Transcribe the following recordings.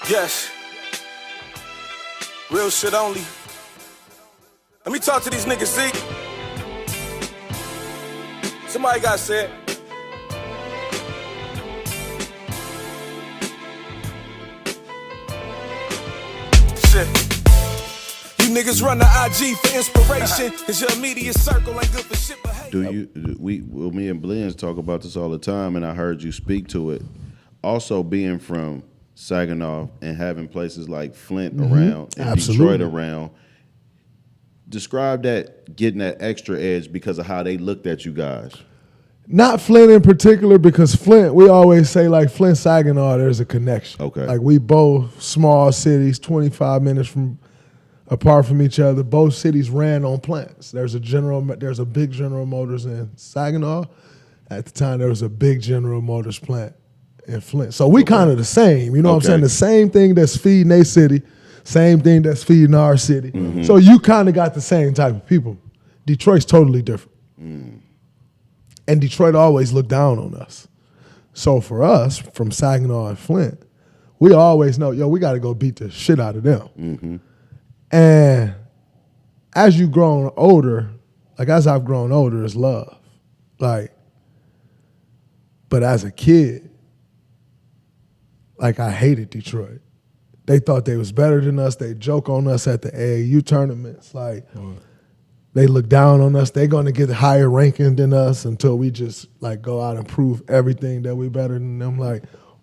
Yes. Real shit only. Let me talk to these niggas, see? Somebody got said. Shit. You niggas run the IG for inspiration, cause your immediate circle ain't good for shit but hey. Me and Blends talk about this all the time, and I heard you speak to it. Also being from Saginaw and having places like Flint around and Detroit around. Describe that, getting that extra edge because of how they looked at you guys. Not Flint in particular, because Flint, we always say like Flint, Saginaw, there's a connection. Okay. Like we both small cities, 25 minutes apart from each other. Both cities ran on plants. There's a big General Motors in Saginaw. At the time, there was a big General Motors plant in Flint. So we kind of the same. You know what I'm saying? The same thing that's feeding their city, same thing that's feeding our city. Mm-hmm. So you kind of got the same type of people. Detroit's totally different. Mm. And Detroit always looked down on us. So for us, from Saginaw and Flint, we always know, we got to go beat the shit out of them. Mm-hmm. And as you grown older, as I've grown older, it's love. But as a kid, I hated Detroit. They thought they was better than us. They joke on us at the AAU tournaments. They look down on us. They're going to get higher ranking than us until we just go out and prove everything that we better than them.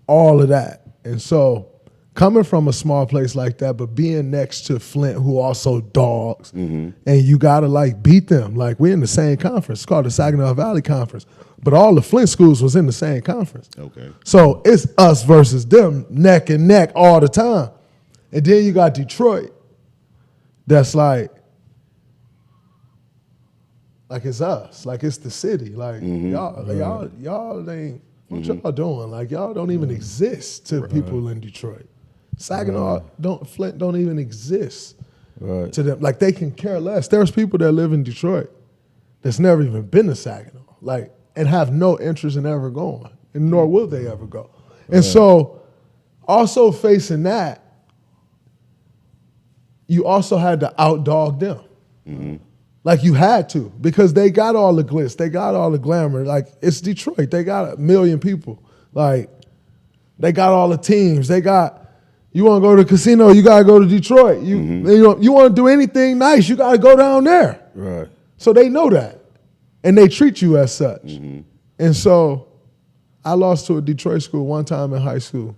All of that. And so coming from a small place like that, but being next to Flint, who also dogs, and you got to beat them. We're in the same conference. It's called the Saginaw Valley Conference. But all the Flint schools was in the same conference. Okay. So it's us versus them, neck and neck all the time. And then you got Detroit. That's it's us. It's the city. Y'all ain't, what y'all doing? Y'all don't even exist to people in Detroit. Saginaw, Flint don't even exist to them. They can care less. There's people that live in Detroit that's never even been to Saginaw. And have no interest in ever going, and nor will they ever go. And so, also facing that, you also had to outdog them. Mm-hmm. You had to, because they got all the glitz, they got all the glamour. It's Detroit, they got 1 million people. They got all the teams. They got, you want to go to the casino, you got to go to Detroit. You want to do anything nice, you got to go down there. Right. So they know that. And they treat you as such. Mm-hmm. And so I lost to a Detroit school one time in high school.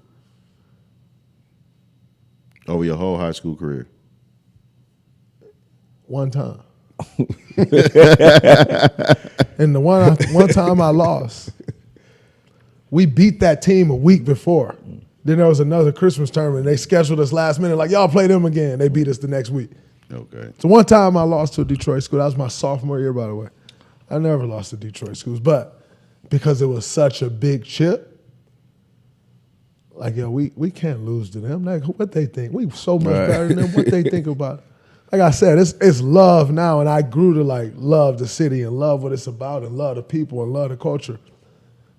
Over your whole high school career? One time. And the one time I lost, we beat that team a week before. Then there was another Christmas tournament. They scheduled us last minute, y'all play them again. They beat us the next week. Okay. So one time I lost to a Detroit school. That was my sophomore year, by the way. I never lost to Detroit schools, but because it was such a big chip, we can't lose to them. What they think? We so much better than them. What they think about it? Like I said, it's love now, and I grew to love the city and love what it's about and love the people and love the culture.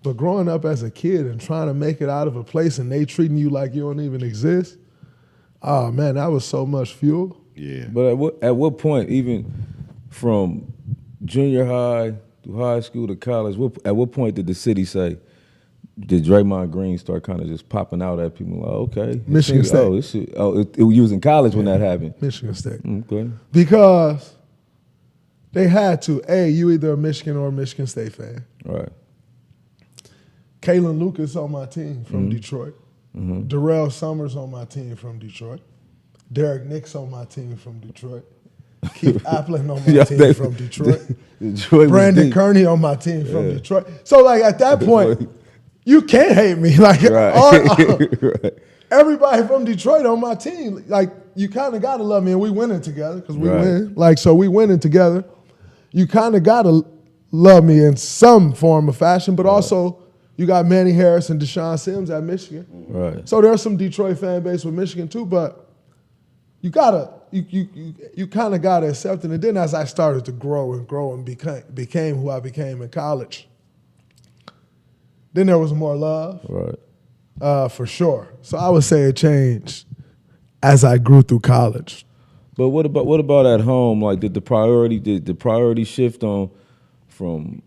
But growing up as a kid and trying to make it out of a place and they treating you like you don't even exist, oh man, that was so much fuel. Yeah. But at what point, even from junior high to high school to college, at what point did the city say, did Draymond Green start kind of just popping out at people okay? Michigan State. You was in college when that happened. Michigan State. Okay. Because they had to, you either a Michigan or a Michigan State fan. Right. Kalen Lucas on my team from Detroit. Mm-hmm. Darrell Summers on my team from Detroit. Derek Nix on my team from Detroit. Keith Applin on my team from Detroit. Brandon Kearney on my team from Detroit. So at that point, you can't hate me. Everybody from Detroit on my team. You kind of got to love me, and we winning together because we win. So we winning together. You kind of got to love me in some form or fashion, but also you got Manny Harris and Deshaun Sims at Michigan. Right. So there's some Detroit fan base with Michigan too, but you kind of gotta accept it. And then as I started to grow and became who I became in college, then there was more love. Right. For sure. So I would say it changed as I grew through college. But what about at home? Like, did the priority shift on from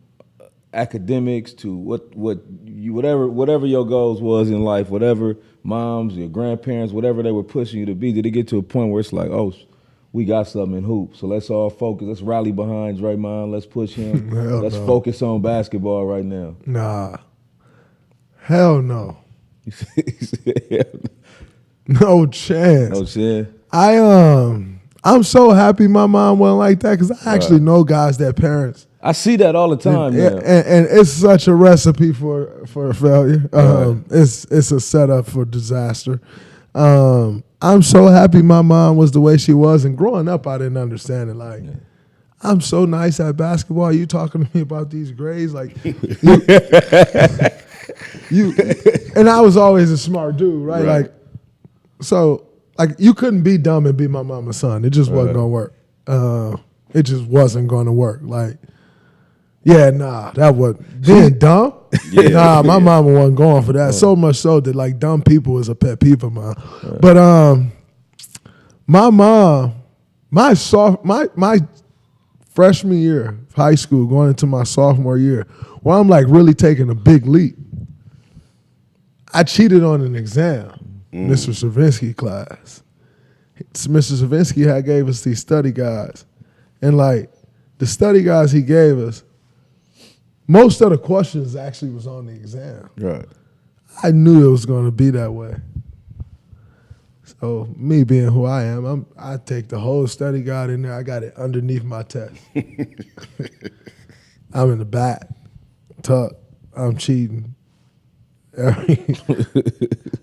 academics to whatever your goals was in life, whatever moms, your grandparents, whatever they were pushing you to be? Did it get to a point where it's like, oh, we got something in hoop, so let's all focus. Let's rally behind Draymond. Let's push him. Let's focus on basketball right now. Nah, hell no. No chance. No chance. I'm so happy my mom wasn't like that because I actually know guys that parents. I see that all the time, man. And it's such a recipe for failure. It's a setup for disaster. I'm so happy my mom was the way she was, and growing up I didn't understand it. Like, I'm so nice at basketball. You talking to me about these grades? Like, you and I was always a smart dude, right? Like, so. Like, you couldn't be dumb and be my mama's son. It just wasn't gonna work. It just wasn't gonna work. Like, that was being dumb. My mama wasn't going for that. So much so that like dumb people is a pet peeve of mine. But my mom, my freshman year of high school, going into my sophomore year, where I'm like really taking a big leap, I cheated on an exam. Mr. Stravinsky class. Mr. Stravinsky gave us these study guides. And like the study guides he gave us, most of the questions actually was on the exam. Right. I knew it was going to be that way. So me being who I am, I take the whole study guide in there. I got it underneath my test. I'm in the back, tuck. I'm cheating.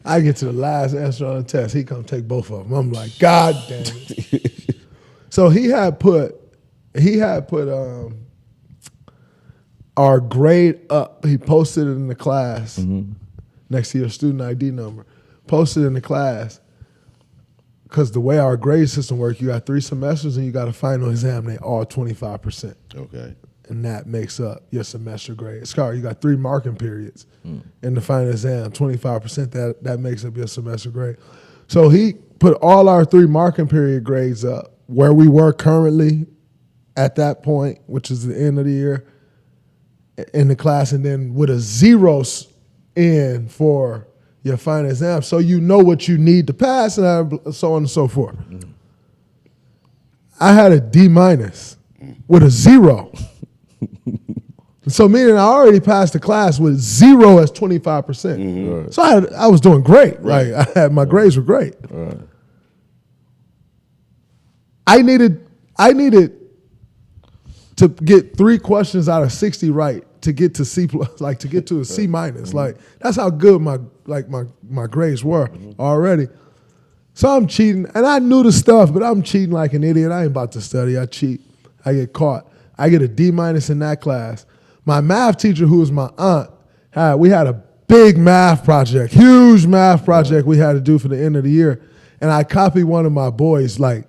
I get to the last answer on the test. He come take both of them. I'm like, God damn it. So he had put our grade up. He posted it in the class next to your student ID number. Posted it in the class because the way our grade system works, you got 3 semesters and you got a final exam. They all 25%. Okay. And that makes up your semester grade. Scar, you got 3 marking periods in the final exam, 25%, that makes up your semester grade. So he put all our 3 marking period grades up where we were currently at that point, which is the end of the year, in the class, and then with a 0 in for your final exam. So you know what you need to pass and so on and so forth. I had a D- with a 0. So meaning I already passed the class with 0 as 25%. So I was doing great. Right. Like my grades were great. Right. I needed to get 3 questions out of 60 right to get to C+, like to get to a C-. Like that's how good my grades were already. So I'm cheating, and I knew the stuff, but I'm cheating like an idiot. I ain't about to study. I cheat. I get caught. I get a D- in that class. My math teacher, who was my aunt, we had a big math project, huge math project we had to do for the end of the year. And I copied one of my boys, like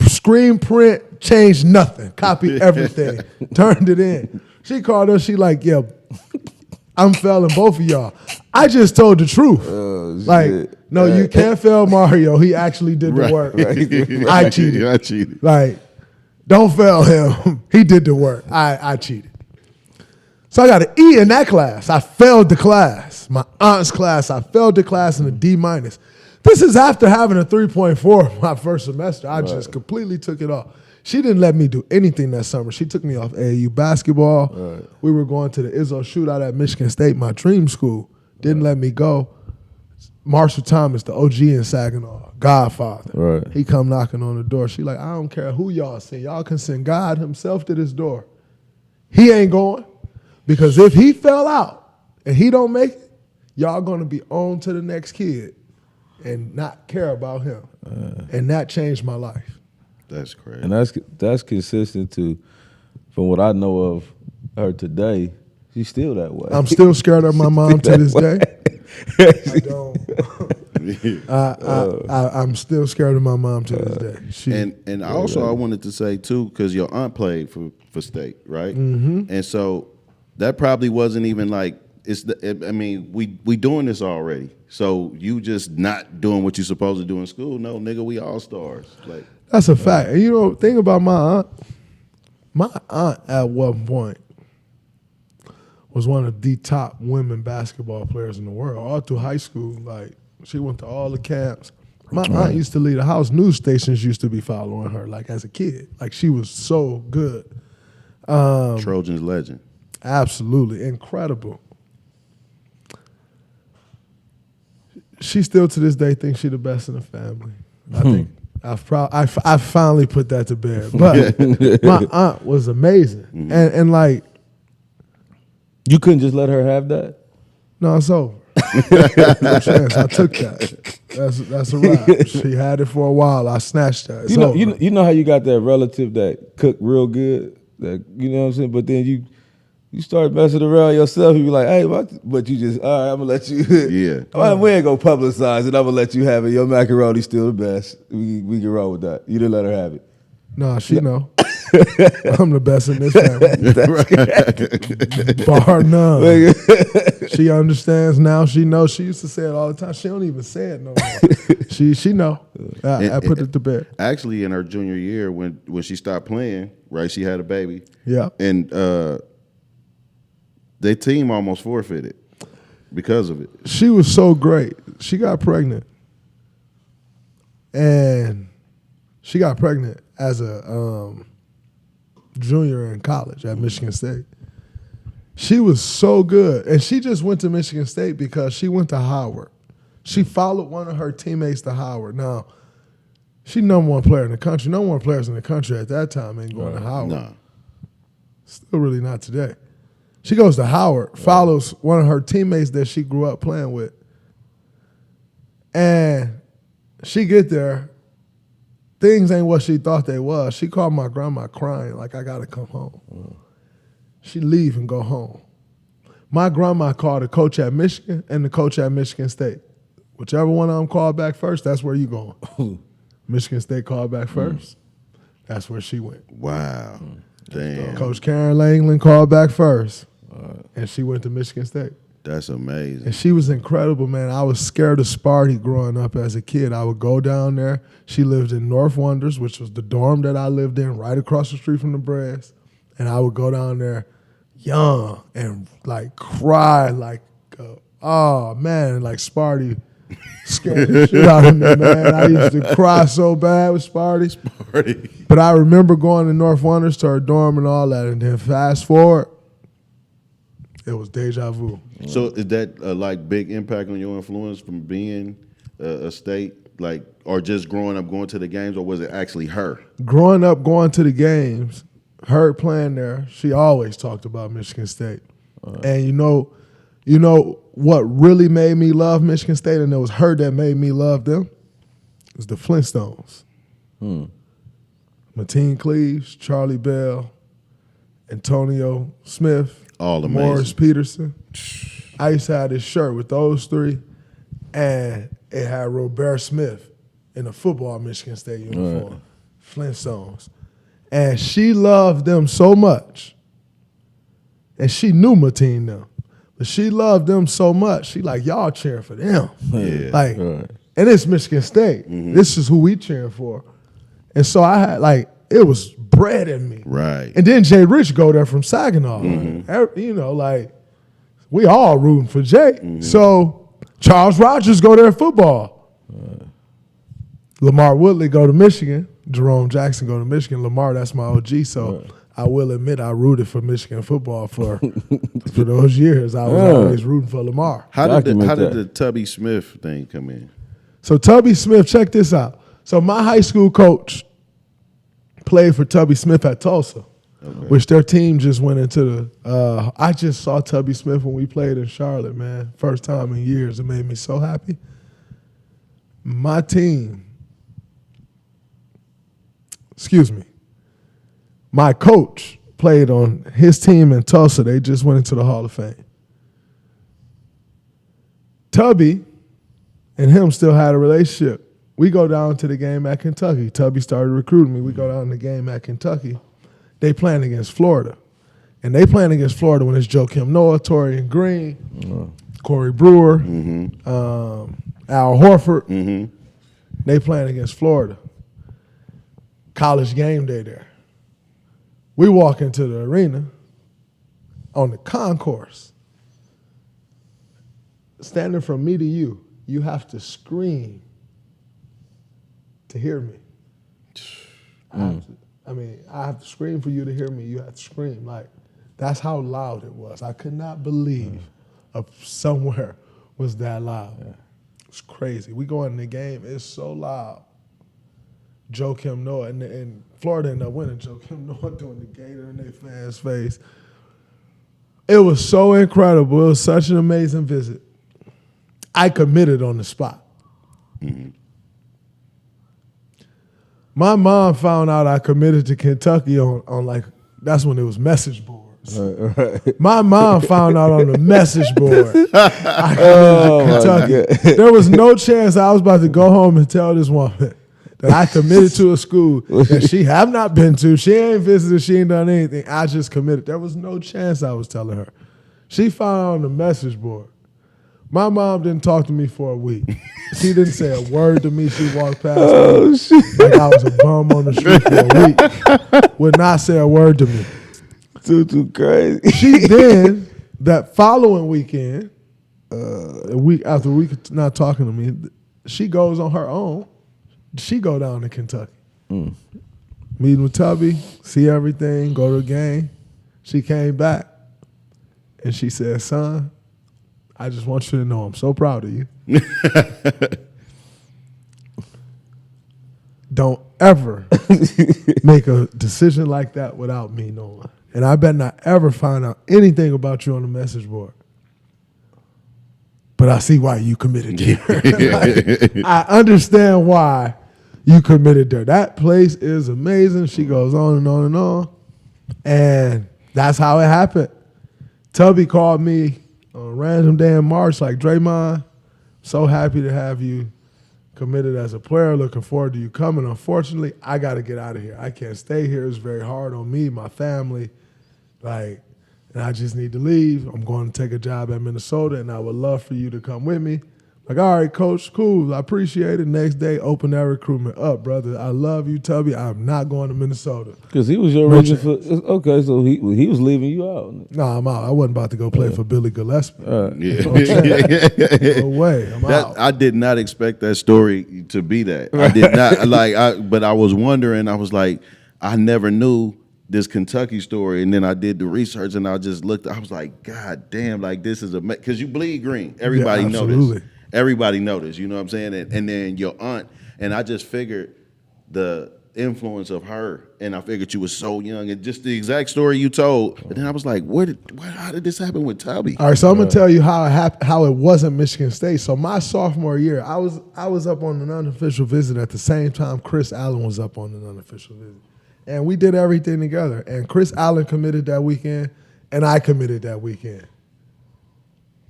screen print, changed nothing, copied everything, turned it in. She called us, she like, yeah, I'm failing both of y'all. I just told the truth. No, you can't fail Mario. He actually did the work. I cheated. Like, don't fail him. He did the work. I cheated. So I got an E in that class. I failed the class. My aunt's class, I failed the class in a D-. This is after having a 3.4 my first semester. I just completely took it off. She didn't let me do anything that summer. She took me off AAU basketball. We were going to the Izzo shootout at Michigan State, my dream school. Didn't let me go. Marshall Thomas, the OG in Saginaw, Godfather. He come knocking on the door. She like, I don't care who y'all send. Y'all can send God himself to this door. He ain't going. Because if he fell out and he don't make it, y'all gonna be on to the next kid and not care about him. And that changed my life. That's crazy. And that's consistent to, from what I know of her today, she's still that way. I'm still scared of my mom to this day. I don't. I'm still scared of my mom to this day. And also I wanted to say too, because your aunt played for state, right? And so that probably wasn't even like I mean, we doing this already. So you just not doing what you supposed to do in school? No, nigga, we all stars. Like That's a fact. And you know, think about my aunt. My aunt at one point was one of the top women basketball players in the world. All through high school, like she went to all the camps. My aunt used to leave the house. News stations used to be following her, like as a kid. Like she was so good. Trojans legend. Absolutely incredible. She still to this day thinks she the best in the family. I think I finally put that to bed. But my aunt was amazing, and like You couldn't just let her have that? no, it's over. No chance. I took that. That's a wrap. She had it for a while. I snatched that. It's over. You know how you got that relative that cook real good, that you know what I'm saying, but then you start messing around yourself, you be like, hey, but you just, all right, I'm gonna let you. Yeah. Well, we ain't gonna publicize it. I'm gonna let you have it. Your macaroni's still the best. We can roll with that. You didn't let her have it. No, she know. I'm the best in this family. Bar none. She understands now. She knows. She used to say it all the time. She don't even say it no more. She know. I put it to bed. Actually, in her junior year, when she stopped playing, right, she had a baby. Yeah. And their team almost forfeited because of it. She was so great. She got pregnant. And she got pregnant as a junior in college at Michigan State. She was so good. And she just went to Michigan State because she went to Howard. She followed one of her teammates to Howard. Now, she number one player in the country. Number one players in the country at that time ain't going to Howard. Nah. Still really not today. She goes to Howard, follows one of her teammates that she grew up playing with. And she get there, things ain't what she thought they was. She called my grandma crying, like, I got to come home. She leave and go home. My grandma called the coach at Michigan and the coach at Michigan State. Whichever one of them called back first, that's where you going. Michigan State called back first. That's where she went. Wow. Damn. Coach Karen Langland called back first, and she went to Michigan State. That's amazing. And she was incredible, man. I was scared of Sparty growing up as a kid. I would go down there. She lived in North Wonders, which was the dorm that I lived in, right across the street from the Braves. And I would go down there young and, like, cry like, oh, man, like Sparty scared the shit out of me, man. I used to cry so bad with Sparty. But I remember going to North Wonders to her dorm and all that, and then fast forward, it was deja vu. So is that like big impact on your influence from being a state, like, or just growing up going to the games, or was it actually her? Growing up going to the games, her playing there, she always talked about Michigan State. And you know what really made me love Michigan State, and it was her that made me love them, was the Flintstones. Mateen Cleaves, Charlie Bell, Antonio Smith, All amazing. Morris Peterson. I used to have this shirt with those three, and it had Robert Smith in a football Michigan State uniform, Flintstones. And she loved them so much, and she knew Mateen them, but she loved them so much, she like, y'all cheering for them. Yeah. Like, and it's Michigan State. This is who we cheering for. And so I had, like, it was bred in me. Right. And then Jay Rich go there from Saginaw. You know, like, we all rooting for Jay. So Charles Rogers go there at football. Lamar Woodley go to Michigan. Jerome Jackson go to Michigan. Lamar, that's my OG. So I will admit I rooted for Michigan football for those years. I was always rooting for Lamar. How did the Tubby Smith thing come in? So Tubby Smith, check this out. So my high school coach played for Tubby Smith at Tulsa, which their team just went into the I just saw Tubby Smith when we played in Charlotte, man. First time in years. It made me so happy. My team, my coach played on his team in Tulsa. They just went into the Hall of Fame. Tubby and him still had a relationship. We go down to the game at Kentucky. Tubby started recruiting me. We go down to the game at Kentucky. They playing against Florida. And they playing against Florida when it's Joakim Noah, Torian Green, Corey Brewer, Al Horford. They playing against Florida. College game day there. We walk into the arena on the concourse. Standing from me to you, you have to scream to hear me. I have to scream for you to hear me. You have to scream. Like, that's how loud it was. I could not believe somewhere was that loud. Yeah. It's crazy. We go in the game, it's so loud. Joakim Noah, and Florida ended up winning. Joakim Noah doing the gator in their fans' face. It was so incredible. It was such an amazing visit. I committed on the spot. My mom found out I committed to Kentucky on like, that's when it was message boards. Right. My mom found out on the message board I committed to Kentucky. There was no chance I was about to go home and tell this woman that I committed to a school that she have not been to. She ain't visited. She ain't done anything. I just committed. There was no chance I was telling her. She found out on the message board. My mom didn't talk to me for a week. She didn't say a word to me. She walked past me Shit. like I was a bum on the street for a week. Would not say a word to me. Too crazy. She then, that following weekend, a week after a week of not talking to me, she goes on her own. She go down to Kentucky. Meeting with Tubby, see everything, go to a game. She came back and she said, son, I just want you to know I'm so proud of you. Don't ever make a decision like that without me knowing. And I better not ever find out anything about you on the message board. But I see why you committed there. Like, I understand why you committed there. That place is amazing. She goes on and on and on. And that's how it happened. Tubby called me on a random day in March, like, Draymond, so happy to have you committed as a player. Looking forward to you coming. Unfortunately, I got to get out of here. I can't stay here. It's very hard on me, my family. Like, and I just need to leave. I'm going to take a job at Minnesota, and I would love for you to come with me. Like, all right, coach, cool. I appreciate it. Next day, open that recruitment up, brother. I love you, Tubby. I'm not going to Minnesota. Because he was your reason for. Okay, so he was leaving you out. No, I'm out. I wasn't about to go play for Billy Gillespie. Yeah. No way. I'm out. I did not expect that story to be that. I did not but I was wondering. I was like, I never knew this Kentucky story, and then I did the research, and I just looked. I was like, God damn, like this is because you bleed green. Everybody noticed. Everybody noticed. You know what I'm saying? And then your aunt, and I just figured the influence of her, and I figured you were so young, and just the exact story you told. But then I was like, how did this happen with Tubby? All right, so I'm gonna tell you how it wasn't Michigan State. So my sophomore year, I was up on an unofficial visit at the same time Chris Allen was up on an unofficial visit. And we did everything together. And Chris Allen committed that weekend, and I committed that weekend.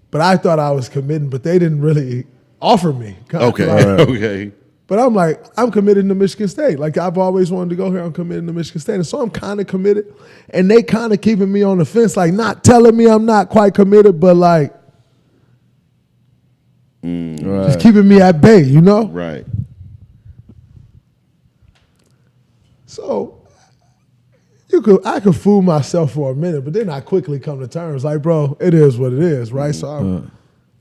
But I thought I was committing, but they didn't really offer me. Okay. But I'm like, I'm committed to Michigan State. Like, I've always wanted to go here. I'm committed to Michigan State. And so I'm kind of committed. And they kind of keeping me on the fence, like not telling me I'm not quite committed, but like just keeping me at bay, you know? Right. So I could fool myself for a minute, but then I quickly come to terms, like, bro, it is what it is, right? So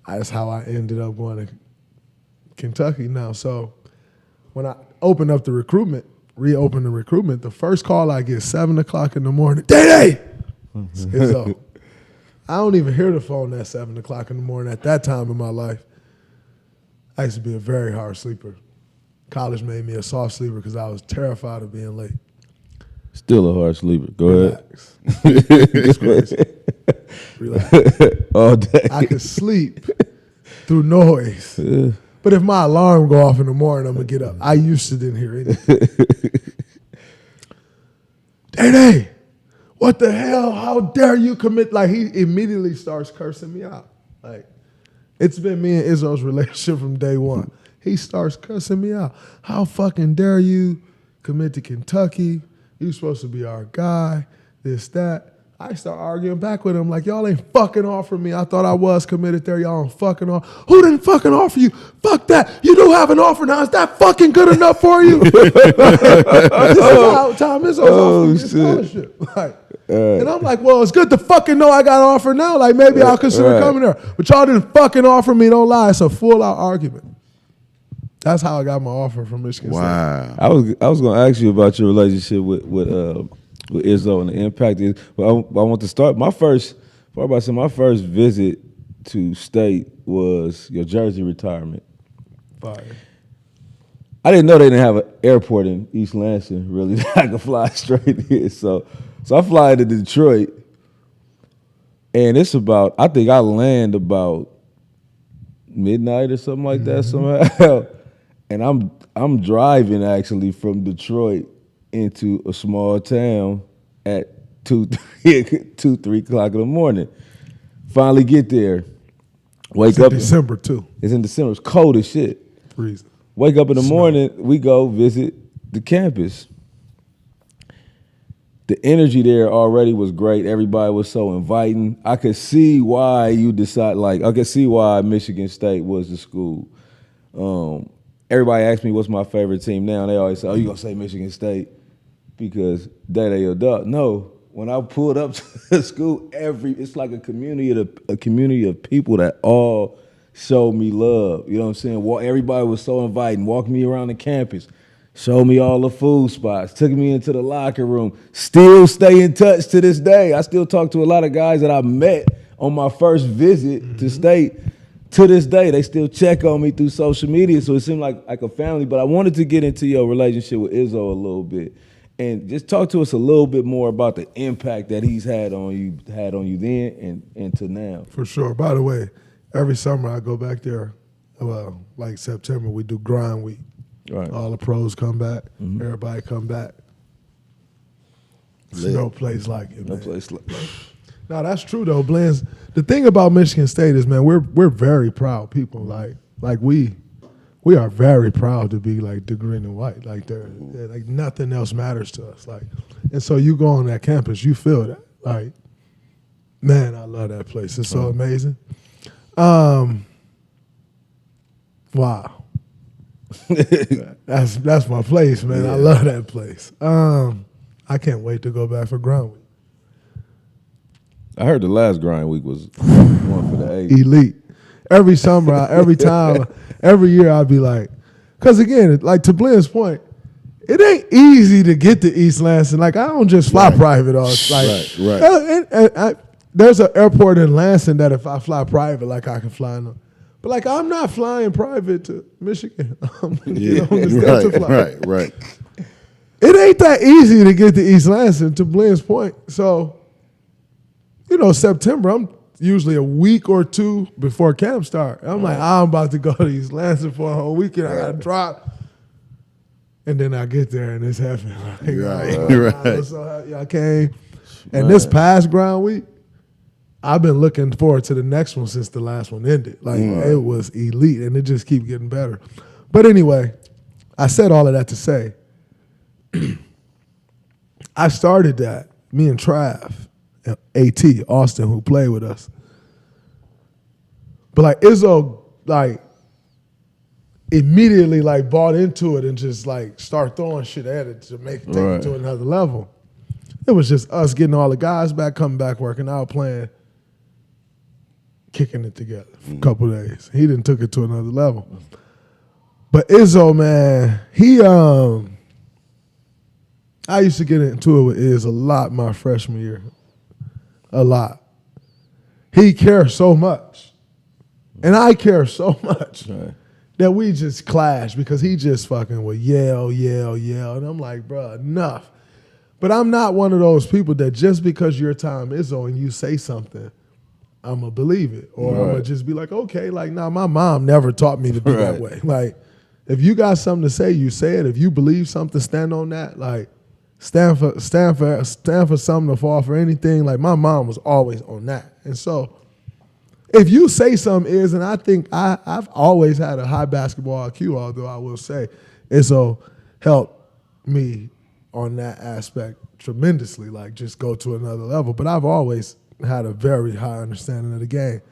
that's how I ended up going to Kentucky now. So when I reopen the recruitment, the first call I get 7 o'clock in the morning, Day! So I don't even hear the phone at 7 o'clock in the morning at that time in my life. I used to be a very hard sleeper. College made me a soft sleeper because I was terrified of being late. Still a hard sleeper. Go Relax. ahead. It's crazy. Relax. All day. I could sleep through noise. Yeah. But if my alarm go off in the morning, I'm going to get up. I used to didn't hear anything. Day, what the hell? How dare you commit? Like, he immediately starts cursing me out. Like, it's been me and Izzo's relationship from day one. He starts cussing me out. How fucking dare you commit to Kentucky? You supposed to be our guy, this, that. I start arguing back with him like, y'all ain't fucking offering me. I thought I was committed there. Y'all don't fucking offer. Who didn't fucking offer you? Fuck that. You do have an offer now. Is that fucking good enough for you? This is how Tom Izzo's offering me a scholarship. Like, and I'm like, well, it's good to fucking know I got an offer now. Like, maybe I'll consider coming there. But y'all didn't fucking offer me. Don't lie. It's a full-out argument. That's how I got my offer from Michigan State. Wow. I was going to ask you about your relationship with Izzo and the impact. But I want to start. My first visit to state was your jersey retirement. Fire. I didn't know they didn't have an airport in East Lansing, really, that I could fly straight here. So I fly to Detroit, and it's about, I think I land about midnight or something like that somehow. And I'm driving actually from Detroit into a small town at 3 o'clock in the morning. Finally get there. Wake up. It's in December too. It's in December. It's cold as shit. Freezing. Wake up in the morning, we go visit the campus. The energy there already was great. Everybody was so inviting. I could see why I could see why Michigan State was the school. Everybody asks me what's my favorite team now, and they always say, "Oh, you gonna say Michigan State because they adult?" No, when I pulled up to the school, it's like a community of people that all showed me love. You know what I'm saying? Everybody was so inviting, walking me around the campus, showed me all the food spots, took me into the locker room. Still stay in touch to this day. I still talk to a lot of guys that I met on my first visit to state. To this day, they still check on me through social media, so it seemed like a family. But I wanted to get into your relationship with Izzo a little bit, and just talk to us a little bit more about the impact that he's had on you then and to now. For sure. By the way, every summer I go back there. Well, like September, we do grind week. Right. All the pros come back. Everybody come back. There's no place like it, man. No place like that. No, that's true though, Blends. The thing about Michigan State is, man, we're very proud people. Like we are very proud to be like the green and white. Like like nothing else matters to us. Like, and so you go on that campus, you feel that. Like, man, I love that place. It's so amazing. Wow. That's my place, man. I love that place. I can't wait to go back for ground week. I heard the last grind week was one for the age. Elite. Every summer, every year I'd be like, because again, like to Blend's point, it ain't easy to get to East Lansing. Like I don't just fly private all right. There's an airport in Lansing that if I fly private, like I can fly in. But like I'm not flying private to Michigan. Right. It ain't that easy to get to East Lansing, to Blend's point. So, September, I'm usually a week or two before camp start. I'm like, I'm about to go to East Lansing for a whole weekend. I got to drop. And then I get there and it's happening. I'm so happy I came. And this past ground week, I've been looking forward to the next one since the last one ended. Like, it was elite, and it just keeps getting better. But anyway, I said all of that to say, I started that, me and Trav, and AT, Austin, who played with us. But, like, Izzo, like, immediately, like, bought into it and just, like, start throwing shit at it to take it to another level. It was just us getting all the guys back, coming back, working out, playing, kicking it together for a couple of days. He done took it to another level. But Izzo, man, I used to get into it with Iz a lot my freshman year. A lot. He cares so much. And I care so much that we just clash because he just fucking would yell. And I'm like, bro, enough. But I'm not one of those people that just because your time is on and you say something, I'm going to believe it. Or I'm going to just be like, okay, like, nah, my mom never taught me to be that way. Like, if you got something to say, you say it. If you believe something, stand on that. Like, stand for something to fall for anything. Like, my mom was always on that. And so, if you say something is, and I think I've always had a high basketball IQ, although I will say Izzo helped me on that aspect tremendously, like just go to another level. But I've always had a very high understanding of the game.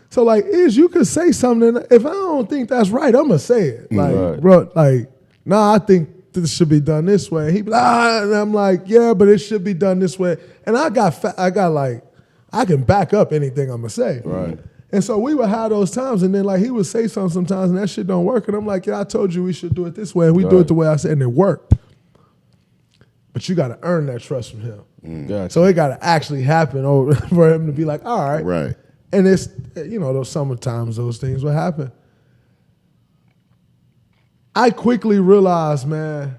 So like, you could say something. If I don't think that's right, I'm gonna say it. Like, bro, like, nah, I think this should be done this way. He be like, and I'm like, yeah, but it should be done this way. And I can back up anything I'm gonna say. Right. And so we would have those times, and then like he would say something sometimes, and that shit don't work. And I'm like, yeah, I told you we should do it this way, and we do it the way I said, and it worked. But you got to earn that trust from him. Gotcha. So it got to actually happen for him to be like, all right. Right. And it's, those sometimes those things will happen. I quickly realized, man,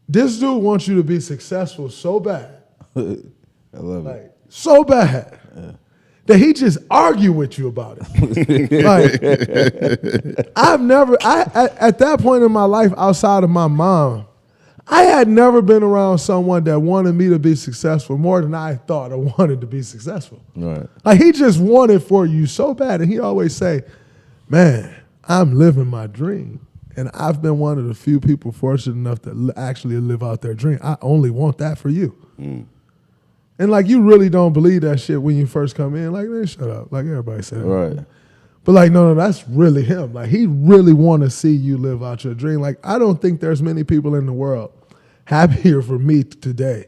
this dude wants you to be successful so bad. I love it. So bad that he just argue with you about it. At that point in my life, outside of my mom, I had never been around someone that wanted me to be successful more than I thought I wanted to be successful. Right. Like he just wanted for you so bad. And he always say, man, I'm living my dream. And I've been one of the few people fortunate enough to actually live out their dream. I only want that for you. And like you really don't believe that shit when you first come in. Like, man, shut up. Like everybody said. Right. But like, no, that's really him. Like he really want to see you live out your dream. Like I don't think there's many people in the world happier for me today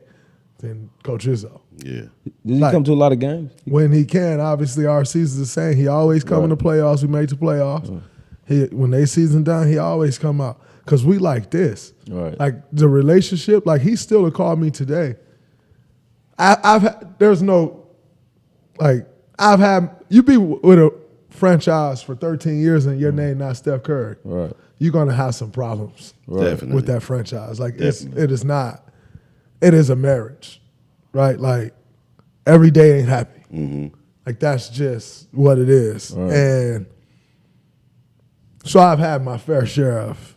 than Coach Izzo. Yeah. Did he come to a lot of games? When he can, obviously our season's the same. He always come in the playoffs. We make the playoffs. When they season done, he always come out. Because we like this. Right. Like the relationship, like he still called me today. You be with a franchise for 13 years and your name not Steph Curry. Right. You're going to have some problems Definitely. with that franchise. Like it is a marriage, right? Like every day ain't happy. Mm-hmm. Like that's just what it is. Right. And so I've had my fair share of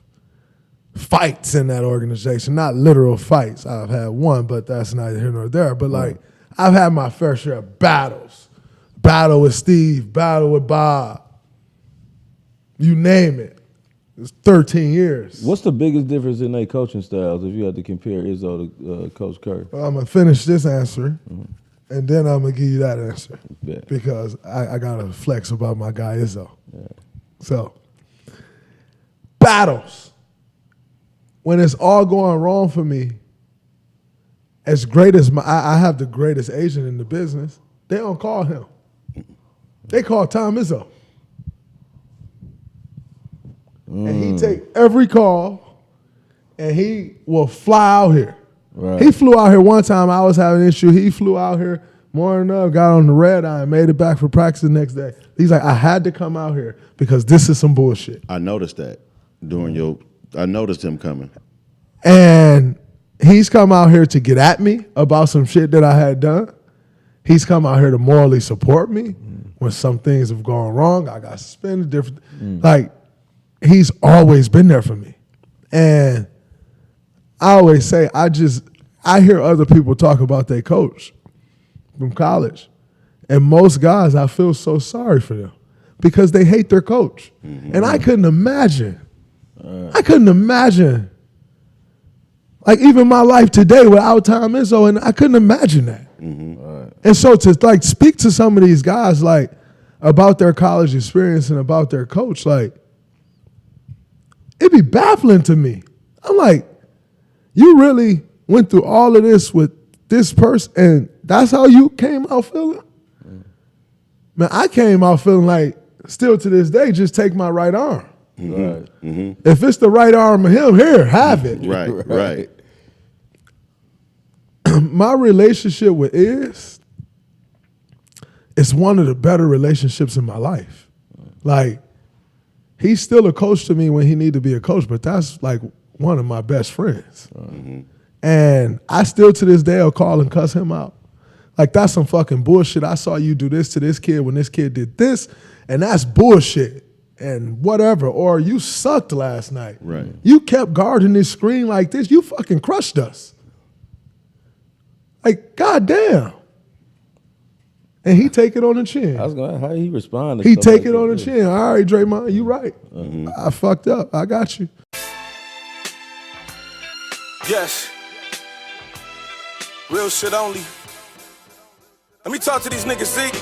fights in that organization, not literal fights. I've had one, but that's neither here nor there. But like I've had my fair share of battles. Battle with Steve, battle with Bob. You name it. It's 13 years. What's the biggest difference in their coaching styles if you had to compare Izzo to Coach Curry? Well, I'm going to finish this answer, and then I'm going to give you that answer. Yeah. Because I got to flex about my guy Izzo. Yeah. So, battles. When it's all going wrong for me, as great as I have the greatest agent in the business, they don't call him. They call Tom Izzo. And he take every call, and he will fly out here. Right. He flew out here one time. I was having an issue. He flew out here more than enough, got on the red eye, and made it back for practice the next day. He's like, I had to come out here because this is some bullshit. I noticed that I noticed him coming. And he's come out here to get at me about some shit that I had done. He's come out here to morally support me when some things have gone wrong. I got suspended, different. Like, he's always been there for me. And I always say, I hear other people talk about their coach from college. And most guys, I feel so sorry for them because they hate their coach. And I couldn't imagine. Like even my life today without Tom Izzo, and I couldn't imagine that. And so to like speak to some of these guys like about their college experience and about their coach, like it'd be baffling to me. I'm like, you really went through all of this with this person, and that's how you came out feeling? Man, I came out feeling like, still to this day, just take my right arm. Right. If it's the right arm of him, here, have it. Right. My relationship with it's one of the better relationships in my life. Like, he's still a coach to me when he need to be a coach, but that's like one of my best friends. And I still to this day will call and cuss him out. Like, that's some fucking bullshit. I saw you do this to this kid when this kid did this, and that's bullshit. And whatever. Or you sucked last night. Right. You kept guarding this screen like this. You fucking crushed us. Like, goddamn. And he take it on the chin. I was going to how he respond to He stuff take like it on the that. chin. All right, Draymond, you right. I fucked up. I got you. Yes. Real shit only. Let me talk to these niggas, Zeke.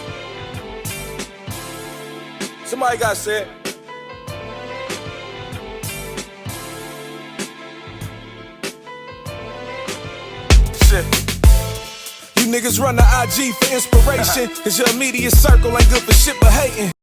Somebody got said. Shit. You niggas run the IG for inspiration. Cause your immediate circle ain't good for shit but hating.